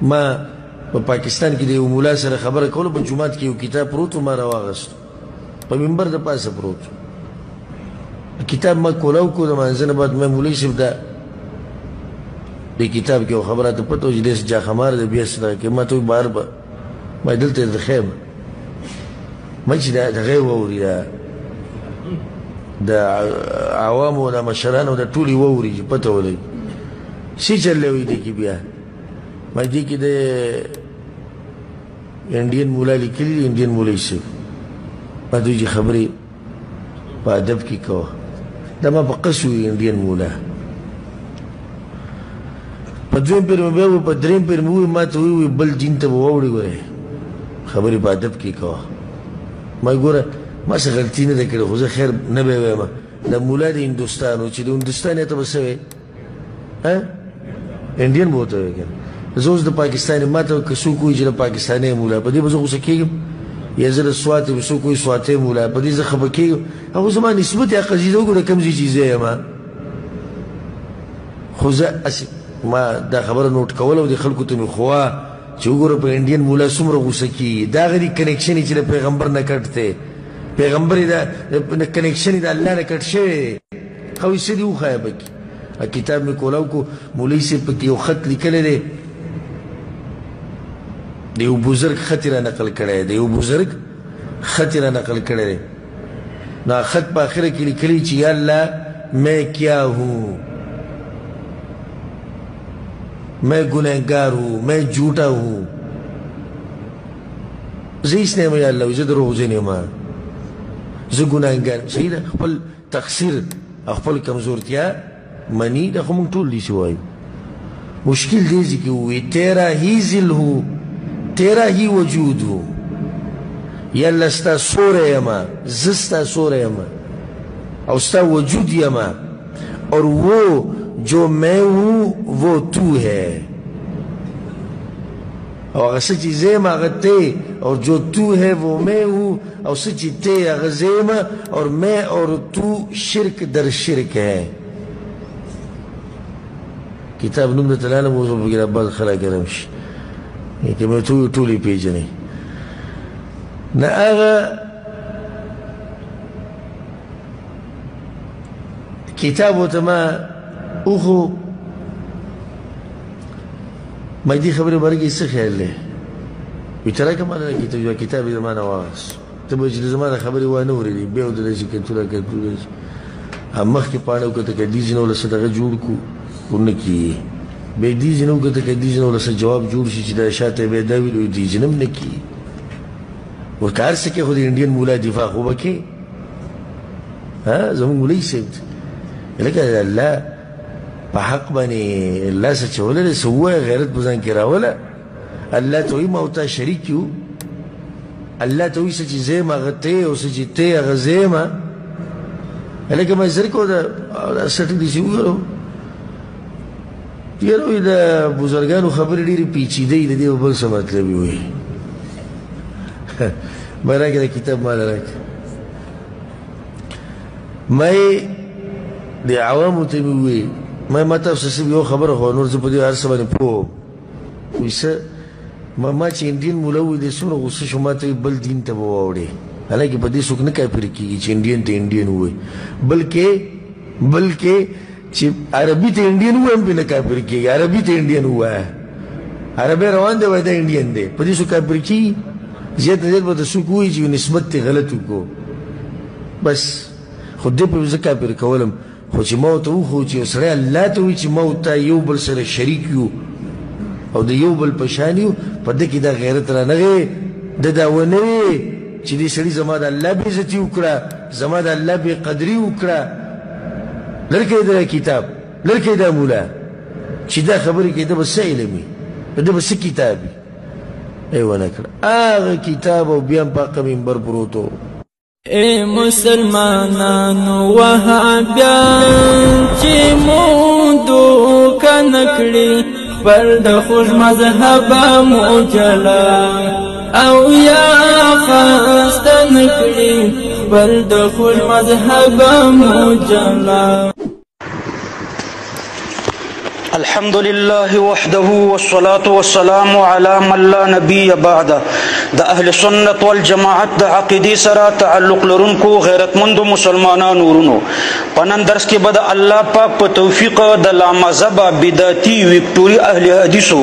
ما په پاکستان کې د یو مولا سره خبره کوله په جومات کې یو کتاب پروت و ما راواغست په منبر د پاسه پروت کتاب ما کولاو کو د مانځه نه بعد مې مولوي صاحب دا د کتاب کې یو خبره ته پته وه چې داسې جاخمار دی بیا سره کې ما ته وایي بهر به ما دلته د خیم ما چې دغه یې واوري د عوامو د مشرانو د ټولې واوري چې پته ولګي څه چللی وي دې کې بیا ما دې کې د انډین مولا لیکلي دي انډین مولوي صاحب ما دوی چې خبرې په ادب کې کوه دا ما په قص وي انډین مولا په دویم پیر مې بیا وویل په دریم پیر مې وویل ما ته وویل بل دین ته به واوړې ګورې خبرې په ادب کې کوه ما ګوره ما څه غلطي نه ده کړې خو زه خیر نه به یې وایم دا مولا د هندوستان و چې د هندوستان یې ته به څه وی انډین به ورته وی که زه اوس د پاکستان ما ته که څوک وایي چې د پاکستانی مولا په دې به زه غوسه کېږم یا زه د سوات یم څوک وایي سواتی مولا په دې زه خفه کېږم هغه زما نسبت یا قضیه وګوره کوم ځای چې زه یم خو زه ما دا خبره نوټ کوله او د خلکو ته مې خوا چې وګوره په انډین مولا څومره غوسه کېږي دا هغه دي کنیکشن یې چې د پیغمبر نه کټ دی پیغمبر یې د کنیکشن یې د الله نه کټ شوی دی خو یې څه دي وښایه پکې کتاب مې کولاو کو مولوي صاحب پکې یو خط لیکلی دی د یو بزرګ خط یې را نقل کړی دی د یو بزرګ خط یې را نقل کړی دی نو خط په آخره کې لیکلي چې یا الله میں کیا ہوں میں گنہگار ہوں میں جھوٹا ہوں زه هیڅ نه یم یا الله زه دروغجن یم زه ګناهګار صحیح ده خپل تقصیر خپل کمزورتیا منی دا خو موږ ټول داسې وایو مشکل دی چې وایي تیرا ہی ذل ہو تیرا ہی وجود ہو یا الله ستا سوری یم زه ستا سوری یم او ستا وجود یم اور وہ جو میں ہوں وہ تو ہے اور اگر سچی زیم اگر تے اور جو تو ہے وہ میں ہوں اور سچی تے اگر زیم اور میں اور تو شرک در شرک ہے کتاب نوم د تلالم اوس به پکې بعض خلک رمشي که مې ټولې پېژنې نه هغه کتاب ورته ما وخو ما دې خبرې باره کې څه خیال دی وایي ته راکړه ما نه کتاب یې زما نه واغست ته به چې زما د خبرې وانه اورېدې بیا ودرېږي کتونه مخکې پاڼه وکته که دې ځینه ولسه دغه جوړ کړو ونه کیږي بیا دې ځینه وکته که دې ځینه ولسه جواب جوړ شي چې دا شاته بیا دا ویل دې ځینه هم نه کیږي ورته هر څه کې خو د انډین مولا دفاع خو به کې زموږ مولوي صاحب لکه الله په حق باندې الله څه چولی دی څه ووایه غیرت په ځان کې راوله الله ته وایي ما او تا شریک یو الله ته وایي څه چې زه یم هغه ته او څه چې ته هغه زه یم لکه ما زر کو دا سټ دي چې وګورو یاره وایي د بزرګانو خبرې ډېرې پیچیده دي د دې بل څه مطلب یې وایي ما راکړه دا کتاب ماله راکړه ما یې د عوامو ته مې وویل ما تاسو صاحب یو خبره خو نور زه په دې هر څه باندې پوه وایي څه ما چې انډین مولا وویل دی څومره غوسه شو ما ته بل دین ته به واوړې حالانکه په دې څوک نه کافر کېږي چې انډین ته انډین ووایي بلکې چې عربي ته انډین ووایم پرې نه کافر کېږي عربي ته انډین ووایه عربی روان دی وایي دا انډین دی په دې څوک کافر کېږي زیات نه زیات به ته څوک ووایي چې نسبت ته غلط وکړو بس خو دې په زه کافر کولم خو چې ما ورته وښو چې یو سړی الله ته وایي چې ما او تا یو بل سره شریک یو او د یو بل په شان یو په ده کې دا غیرت رانغی د دا ونه وي چې دې سړي زما د الله بېعزتي وکړه زما د الله بېقدري وکړه لرې کړې دا کتاب لرې کړې دا مولا چې دا خبرې کوي ده به څه علم وي ده به څه کتاب وي ای ونه کړه هغه کتاب او بیا هم په هغه منبر پروت و اے مسلمانانو وهابیان چې مو دوکه نه کړي پر د خوږ مذهب مو جلا او یا خسته نه کړي پر د خوږ مذهب مو جلا الحمد لله وحده والصلاة والسلام على من لا نبي بعده. د اهل سنت والجماعت د عقیدې سره تعلق لرونکو غیرتمند مسلمانانو ورونو، په نن درس کې به د الله پاک په توفیق د لامذهبه بدعتي ویکټوري اهل حدیثو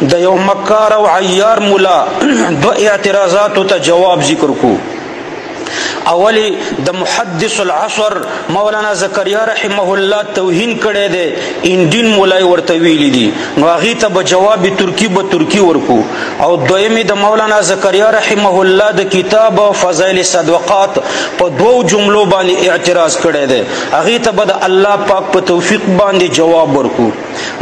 د یو مکار او عیار مولا دو اعتراضاتو ته جواب ذکر کو. اولی د محدث العصر مولانا زکریا رحمه الله توهین کړی دی، انډین مولای ورته ویلی دي، نو هغې ته به جواب ترکی ورکو. او دویمې د مولانا زکریا رحمه الله د کتاب فضائل صدقات په 2 جملو باندې اعتراض کړی دی، هغې ته به د الله پاک په توفیق باندې جواب ورکو.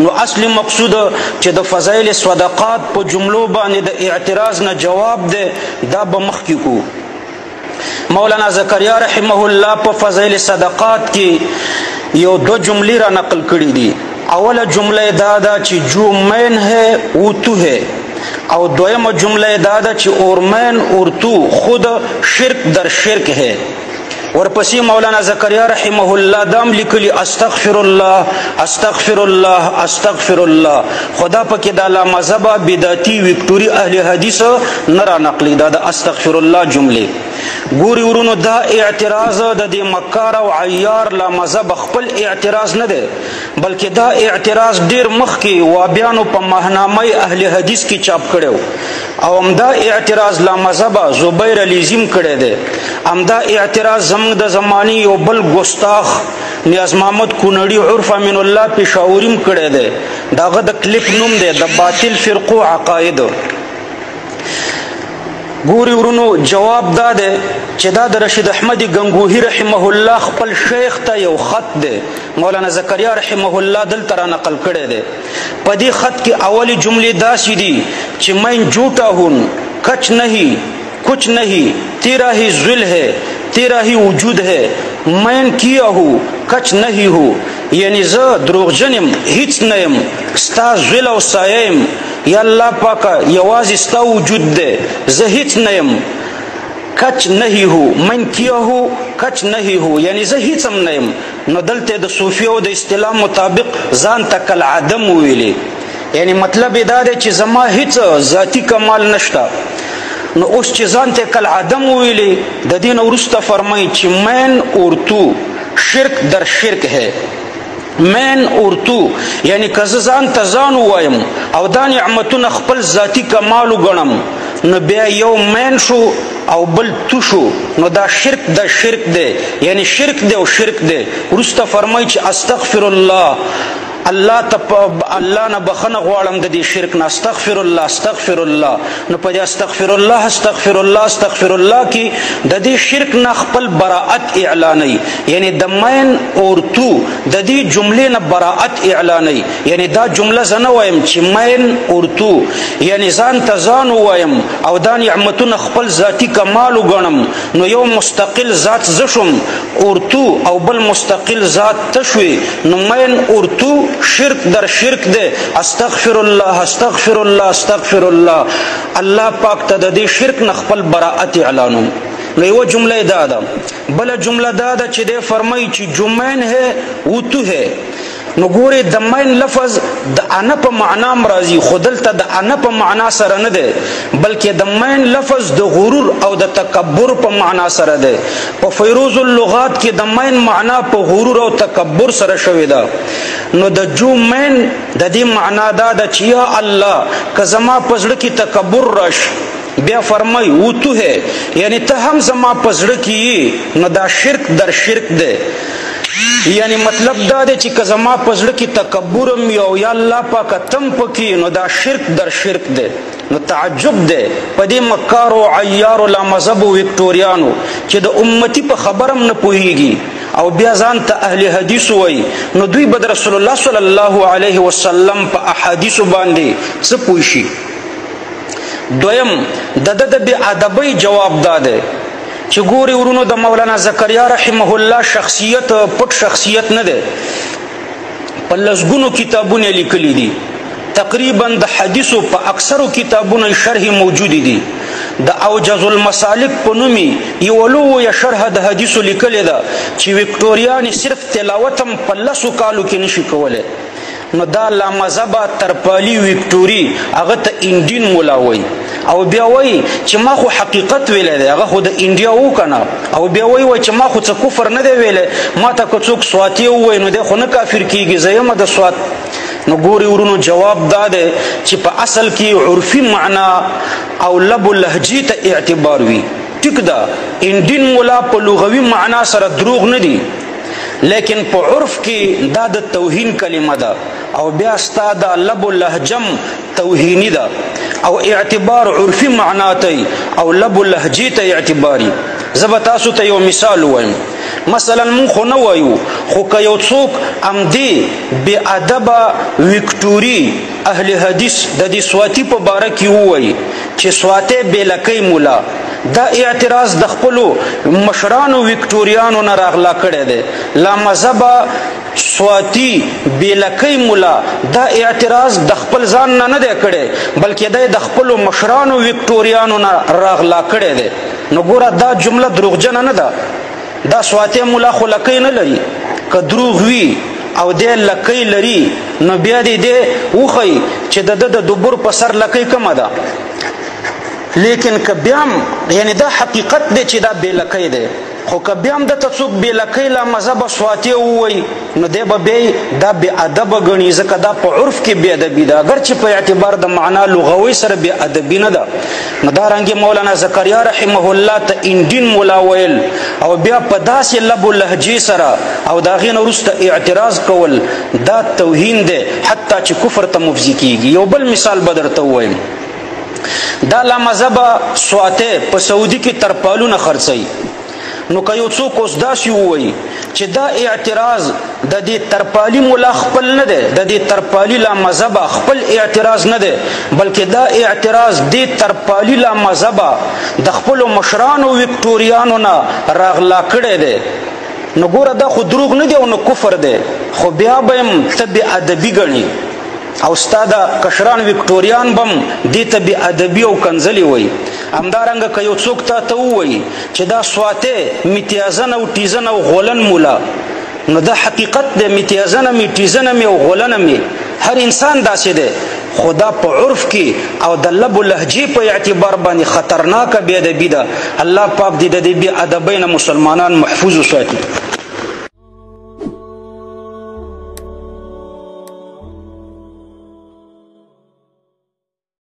نو اصلي مقصود چې د فضائل صدقات په جملو باندې د اعتراض نه جواب دی، دا به مخکې کو. مولانا زکریا رحمه الله په فضائل صدقات کې یو 2 جملې را نقل کړي دي. اوله جمله دا ده چې جو مین ہے وہ تو ہے، او دویمه جمله دا ده چې اور مین اور تو خود شرک در شرک ہے. ورپسې مولانا زکریا رحمه الله دام لیکلی استغفر الله استغفر الله استغفر الله. خدا پکې د لامذهبه بدعتي ویکټوري اهل حدیث نه را نقلی دا د استغفر الله جملې. ګوري ورونو، دا اعتراض د دې مکار او عیار لامذهبه خپل اعتراض نه دی، بلکې دا اعتراض ډیر مخکې وابیانو په ماهنامه اهل حدیث کې چاپ کړو. او همدا اعتراض لامذهبه زبیر علیزیم کړی دی. همدا اعتراض زموږ د زمانې یو بل ګستاخ نیاز محمد کونړي عرف امین الله پېښوریم کړی دی. داغه د کلیپ نوم دی د باطل فرقو عقاید. ګوري ورونو، جواب دا دی چې دا د رشید احمد گنگوهی رحمه الله خپل شیخ ته یو خط دی، مولانا زکریا رحمه الله دلته را نقل کړی دی. په دې خط کې اولی جملې داسې دي چې میں جھوٹا ہوں کچ نہیں کچھ نہیں تیرا ہی ذل ہے تیرا ہی وجود ہے میں کیا ہوں کچ نہیں ہوں، یعنی زه دروغجن یم، هیڅ نه یم، ستا ذل او سایه یم. یا الله پاکه یوازې ستا وجود دی، زه هیڅ نه یم. کچ نہیں ہو من کیا ہو کچ نہیں ہو، یعنی زه هیڅ هم نه یم. نو دلته د صوفیو د اصطلاح مطابق ځان ته کالعدم وویلې، یعنی مطلب یې دا دی چې زما هیڅ ذاتي کمال نشته. نو اوس چې ځان ته کالعدم وویلې، د دې نه وروسته فرمایي چې مین اور تو شرک در شرک ہے. مین اور تو یعنی که زه ځان ته ځان ووایم او دا نعمتونه خپل ذاتي کمال وګڼم، نو بیا یو مین شو او بل تو شو، نو دا شرک د شرک دی، یعنی شرک دی او شرک دی. وروسته فرمایي چې استغفر الله، الله نه بخنه غواړم د دې شرک نه، استغفر الله استغفر الله. نو په دې استغفر الله استغفر الله استغفر الله کې د دې شرک نه خپل براءت اعلانوي، یعنی د مین اور تو د دې جملې نه براءت اعلانوي. یعنی دا جمله زه نه وایم چې مین اور تو، یعنی ځان ته ځان ووایم او دا نعمتونه خپل ذاتي کمال وګڼم، نو یو مستقل ذات زه شوم اور تو، او بل مستقل ذات ته شوې، نو مین اور تو شرک در شرک دی. استغفر الله استغفر الله استغفر الله. الله پاک ته د دې شرک نه خپل براءت اعلانوم. نو یو جمله دا ده. بل جمله دا ده چې دی فرمایي چې جو مین ہے وہ تو ہے. نو ګوري د مین لفظ د انا په معنا مرضی، خو دلته د انا په معنا سره نه دی، بلکې د مین لفظ د غرور او د تکبر په معنا سره دی. په فیروز اللغات کې د مین معنا په غرور او تکبر سره شوې ده. نو د جو مین د دې معنا دا ده چې یا الله که زما په زړه کې تکبر راش، بیا فرمای و تو ہے، یعنی ته هم زما په زړه کې یې، نو دا شرک در شرک دی. یعنی مطلب دا دی چې که زما په زړه کې تکبر هم یو یا الله پاکه تم پکې، نو دا شرک در شرک دی. نو تعجب دی په دې مکارو عیارو لامذهبو ویکټوریانو چې د امتی په خبرم نه پوهیږي او بیا ځان ته اهل حدیث وایي، نو دوی به د رسول الله صلی الله علیه وسلم په احادیثو باندې څه پوه شي. دویم د د بې ادبۍ جواب دا دی چې ګوري ورونو، د مولانا زکریا رحمه الله شخصیت پټ شخصیت نه دی، په لسګونو کتابونه لیکلي دي، تقریبا د حدیثو په اکثرو کتابونو شرح موجود دي. د اوجز المسالک په نومي یو لویه شرح د حدیثو لیکلې ده چې ویکټوریان صرف تلاوت هم په 10 کالو کې نشي کولی. نو دا لامذهبه ترپالي ویکټوري هغه ته انډین مولا وایي او بیا وایي چې ما خو حقیقت ویلی دی هغه خو د انډیا و که نه او بیا وایي چې ما خو څه کفر نه دی ویلی ما ته که څوک سواتي ووایي نو دی خو نه کافر کېږي زه یمه د سوات نو ګوري ورونو جواب دا دی چې په اصل کې عرفي معنا او لب لهجې ته اعتبار وي ټیک ده انډین مولا په لغوي معنا سره دروغ نه دي لیکن په عرف کې دا د توهین کلمه ده او بیا ستا د لب لهجم توهینی ده او اعتبار عرفي معنا ته او لب لهجې ته اعتباري زه به تاسو ته یو مثال ووایم مثلا مونږ خو نه وایو خو که یو څوک همدې بې ادبه ویکټوري اهل حدیث د دې سواتي په باره کې ووایي چې سواتی بې لکۍ مولا دا اعتراض د خپلو مشرانو ویکټوریانو نه راغلا کړی دی لامذهبه سواتی بې لکۍ مولا دا اعتراض د خپل ځان نه نه دی کړی بلکې دی د خپلو مشرانو ویکټوریانو نه راغلا کړی دی نو ګوره دا جمله دروغجنه نه ده دا سواتی مولا خو لکۍ نه لري که دروغ وي او دی لکۍ لري نو بیا دی وښیي چې د ده د دبر په سر لکۍ کمه ده لیکن که بیا هم یعنی دا حقیقت دی چې دا بې لکۍ دی خو که بیا هم دته څوک بې لکۍ لامذهبه سواتی ووایي نو دی به بیا دا بې ادبه ګڼي ځکه دا په عرف کې بې ادبي ده اگر چې په اعتبار د معنا لغوي سره بې ادبي نه ده نو دارنګې مولانا زکریا رحمه الله ته انډین مولا ویل او بیا په داسې لب و لهجې سره او د هغې نه وروسته اعتراض کول دا توهین دی حتی چې کفر ته مفضي کیږي یو بل مثال به درته ووایم دا لامذهبه سواتی په سعودي کې ترپالونه خرڅوي نو که یو څوک اوس داسې ووایي چې دا اعتراض د دې ترپالي مولا خپل نه دی د دې ترپالي لامذهبه خپل اعتراض نه دی بلکې دا اعتراض دې ترپالي لامذهبه د خپلو مشرانو ویکټوریانو نه راغلا کړی دی نو ګوره دا خو دروغ نه دی او نه کفر دی خو بیا به یم ته بې ادبي ګڼي او ستا د کشران ویکټوریان بم دې ته بې ادبي او کنځلې وایي همدارنګه که یو څوک تا ته ووایي چې دا سواتی میتیازن او ټیزن او غولن مولا نو دا حقیقت دی میتیازنه مې ټیزنه مې او غولنه مې هر انسان داسې دی خو دا په عرف کې او د لب و لهجې په اعتبار باندې خطرناکه بې ادبي ده الله پاک دې د دې بې ادبۍ نه مسلمانان محفوظ وساتي